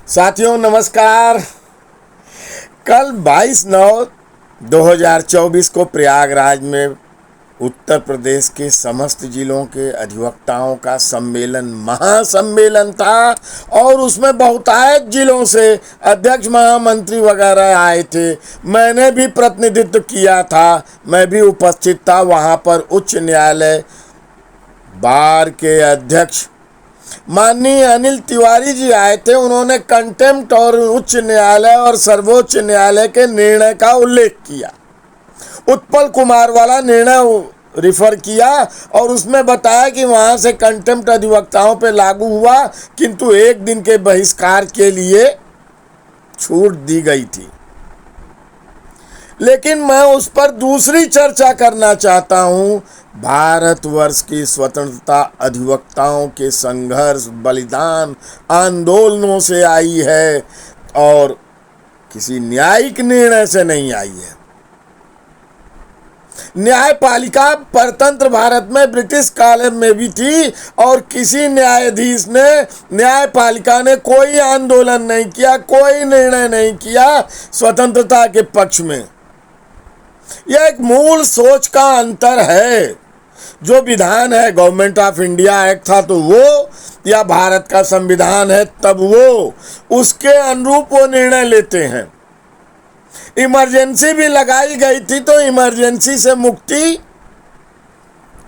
साथियों नमस्कार। कल 22/9/2024 को प्रयागराज में उत्तर प्रदेश के समस्त जिलों के अधिवक्ताओं का महासम्मेलन था और उसमें बहुतायत जिलों से अध्यक्ष महामंत्री वगैरह आए थे। मैंने भी प्रतिनिधित्व किया था, मैं भी उपस्थित था। वहाँ पर उच्च न्यायालय बार के अध्यक्ष माननीय अनिल तिवारी जी आए थे। उन्होंने कंटेम्प्ट और उच्च न्यायालय और सर्वोच्च न्यायालय के निर्णय का उल्लेख किया। उत्पल कुमार वाला निर्णय रिफर किया और उसमें बताया कि वहां से कंटेम्प्ट अधिवक्ताओं पे लागू हुआ, किंतु एक दिन के बहिष्कार के लिए छूट दी गई थी। लेकिन मैं उस पर दूसरी चर्चा करना चाहता हूं। भारतवर्ष की स्वतंत्रता अधिवक्ताओं के संघर्ष, बलिदान, आंदोलनों से आई है और किसी न्यायिक निर्णय से नहीं आई है। न्यायपालिका परतंत्र भारत में ब्रिटिश काल में भी थी और किसी न्यायाधीश ने, न्यायपालिका ने कोई आंदोलन नहीं किया, कोई निर्णय नहीं किया स्वतंत्रता के पक्ष में। यह एक मूल सोच का अंतर है। जो विधान है, गवर्नमेंट ऑफ इंडिया एक्ट था तो वो, या भारत का संविधान है तब वो, उसके अनुरूप वो निर्णय लेते हैं। इमरजेंसी भी लगाई गई थी तो इमरजेंसी से मुक्ति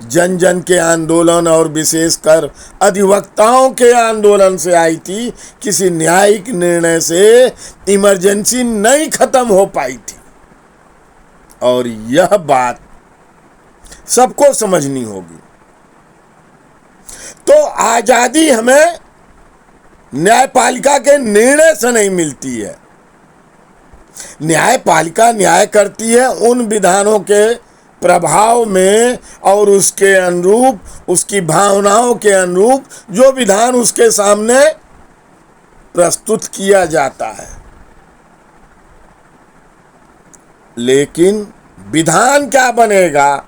जन जन के आंदोलन और विशेषकर अधिवक्ताओं के आंदोलन से आई थी। किसी न्यायिक निर्णय से इमरजेंसी नहीं खत्म हो पाई थी और यह बात सबको समझनी होगी। तो आजादी हमें न्यायपालिका के निर्णय से नहीं मिलती है। न्यायपालिका न्याय करती है उन विधानों के प्रभाव में और उसके अनुरूप, उसकी भावनाओं के अनुरूप जो विधान उसके सामने प्रस्तुत किया जाता है। लेकिन विधान क्या बनेगा,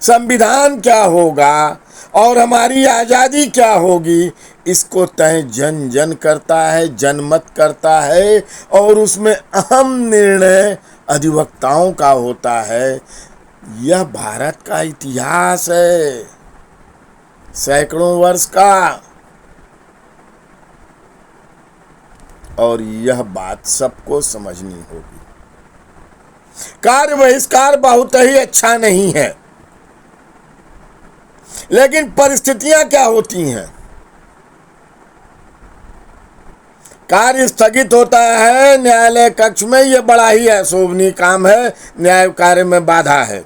संविधान क्या होगा और हमारी आज़ादी क्या होगी, इसको तय जन जन करता है, जनमत करता है और उसमें अहम निर्णय अधिवक्ताओं का होता है। यह भारत का इतिहास है, सैकड़ों वर्ष का, और यह बात सबको समझनी होगी। कार्य बहिष्कार बहुत ही अच्छा नहीं है, लेकिन परिस्थितियां क्या होती हैं। कार्य स्थगित होता है न्यायालय कक्ष में, यह बड़ा ही अशोभनीय काम है, न्याय कार्य में बाधा है,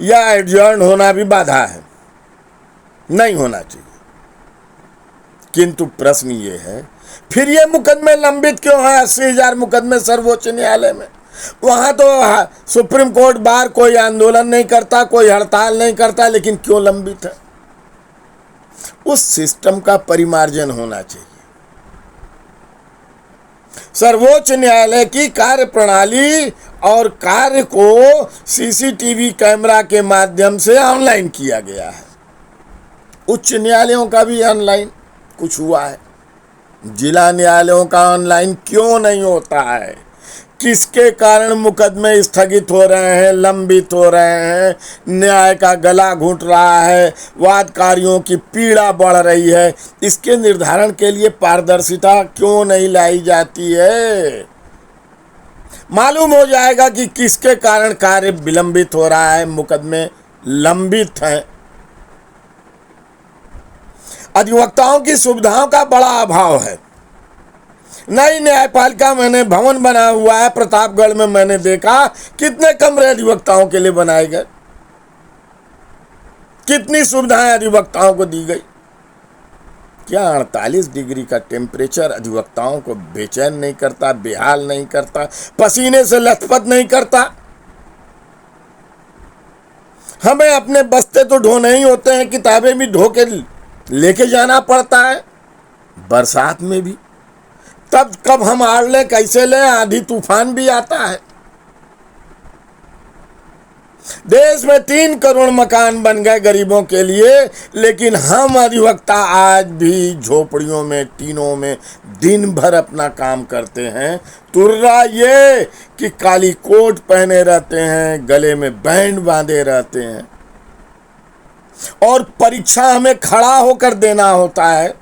या एडजर्न होना भी बाधा है, नहीं होना चाहिए। किंतु प्रश्न ये है, फिर ये मुकदमे लंबित क्यों हैं? 80,000 मुकदमे सर्वोच्च न्यायालय में। वहां तो सुप्रीम कोर्ट बार कोई आंदोलन नहीं करता, कोई हड़ताल नहीं करता, लेकिन क्यों लंबित है? उस सिस्टम का परिमार्जन होना चाहिए। सर्वोच्च न्यायालय की कार्य प्रणाली और कार्य को सीसीटीवी कैमरा के माध्यम से ऑनलाइन किया गया है। उच्च न्यायालयों का भी ऑनलाइन कुछ हुआ है, जिला न्यायालयों का ऑनलाइन क्यों नहीं होता है? किसके कारण मुकदमे स्थगित हो रहे हैं, लंबित हो रहे हैं, न्याय का गला घुट रहा है, वादकारियों की पीड़ा बढ़ रही है? इसके निर्धारण के लिए पारदर्शिता क्यों नहीं लाई जाती है? मालूम हो जाएगा कि किसके कारण कार्य विलंबित हो रहा है, मुकदमे लंबित हैं। अधिवक्ताओं की सुविधाओं का बड़ा अभाव है। नई न्यायपालिका मैंने भवन बना हुआ है प्रतापगढ़ में, मैंने देखा कितने कमरे अधिवक्ताओं के लिए बनाए गए, कितनी सुविधाएं अधिवक्ताओं को दी गई। क्या 48 डिग्री का टेम्परेचर अधिवक्ताओं को बेचैन नहीं करता, बेहाल नहीं करता, पसीने से लथपथ नहीं करता? हमें अपने बस्ते तो ढोने ही होते हैं, किताबें भी ढो के लेके जाना पड़ता है, बरसात में भी। तब कब हम आड़ लें, कैसे लें? आंधी तूफान भी आता है। देश में 3 करोड़ मकान बन गए गरीबों के लिए, लेकिन हम अधिवक्ता आज भी झोपड़ियों में, टीनों में दिन भर अपना काम करते हैं। तुर्रा ये कि काली कोट पहने रहते हैं, गले में बैंड बांधे रहते हैं, और परीक्षा हमें खड़ा होकर देना होता है।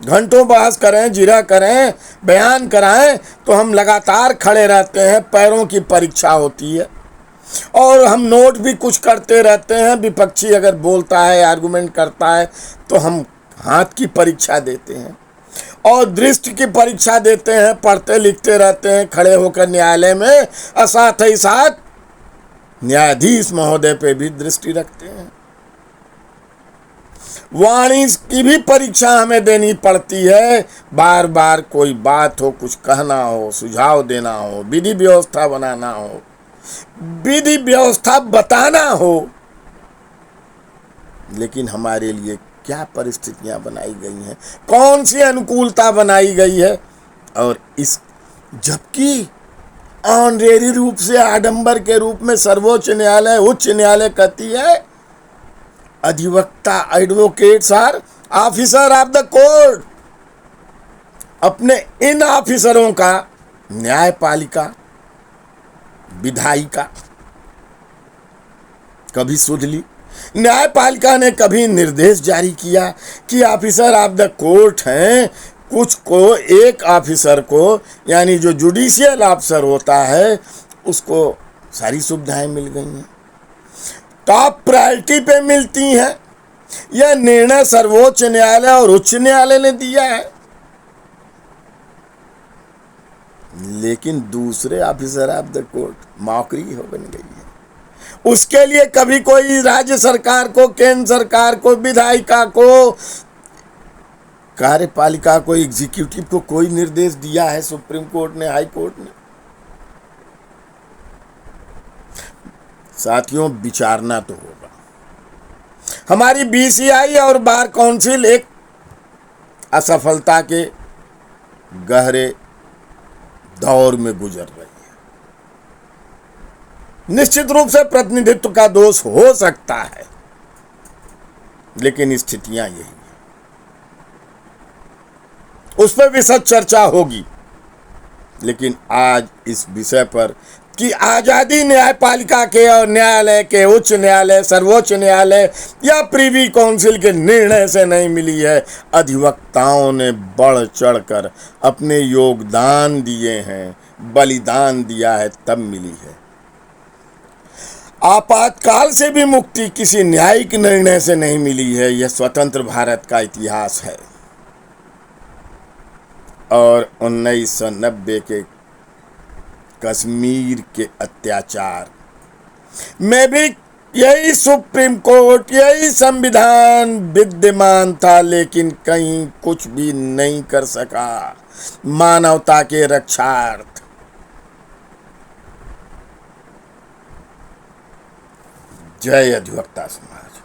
घंटों बहस करें, जिरा करें, बयान कराएं, तो हम लगातार खड़े रहते हैं। पैरों की परीक्षा होती है, और हम नोट भी कुछ करते रहते हैं। विपक्षी अगर बोलता है, आर्गुमेंट करता है, तो हम हाथ की परीक्षा देते हैं और दृष्टि की परीक्षा देते हैं। पढ़ते लिखते रहते हैं खड़े होकर न्यायालय में, और साथ ही साथ न्यायाधीश महोदय पे भी दृष्टि रखते हैं। वाणी की भी परीक्षा हमें देनी पड़ती है। बार बार कोई बात हो, कुछ कहना हो, सुझाव देना हो, विधि व्यवस्था बनाना हो, विधि व्यवस्था बताना हो, लेकिन हमारे लिए क्या परिस्थितियां बनाई गई हैं, कौन सी अनुकूलता बनाई गई है। और इस जबकि ऑनरेरी रूप से, आडंबर के रूप में सर्वोच्च न्यायालय, उच्च न्यायालय कहती है अधिवक्ता, advocates are officer of the court. अपने इन ऑफिसरों का न्यायपालिका, विधायिका कभी सुध ली? न्यायपालिका ने कभी निर्देश जारी किया कि ऑफिसर ऑफ द कोर्ट हैं, कुछ को, एक ऑफिसर को, यानी जो जुडिशियल ऑफिसर होता है, उसको सारी सुविधाएं मिल गई हैं, टॉप प्रायोरिटी पे मिलती हैं। यह निर्णय सर्वोच्च न्यायालय और उच्च न्यायालय ने दिया है। लेकिन दूसरे ऑफिसर ऑफ द कोर्ट मौकरी हो बन गई है। उसके लिए कभी कोई राज्य सरकार को, केंद्र सरकार को, विधायिका को, कार्यपालिका को, एग्जीक्यूटिव को कोई निर्देश दिया है सुप्रीम कोर्ट ने, हाई कोर्ट ने? साथियों, विचारना तो होगा। हमारी बीसीआई और बार काउंसिल एक असफलता के गहरे दौर में गुजर रही है। निश्चित रूप से प्रतिनिधित्व का दोष हो सकता है, लेकिन स्थितियां यही है। उस पर विशद चर्चा होगी, लेकिन आज इस विषय पर कि आज़ादी न्यायपालिका के और न्यायालय के, उच्च न्यायालय, सर्वोच्च न्यायालय या प्रीवी काउंसिल के निर्णय से नहीं मिली है। अधिवक्ताओं ने बढ़ चढ़कर अपने योगदान दिए हैं, बलिदान दिया है, तब मिली है। आपातकाल से भी मुक्ति किसी न्यायिक निर्णय से नहीं मिली है। यह स्वतंत्र भारत का इतिहास है। और 1990 के कश्मीर के अत्याचार में भी यही सुप्रीम कोर्ट, यही संविधान विद्यमान था, लेकिन कहीं कुछ भी नहीं कर सका मानवता के रक्षार्थ। जय अधिवक्ता समाज।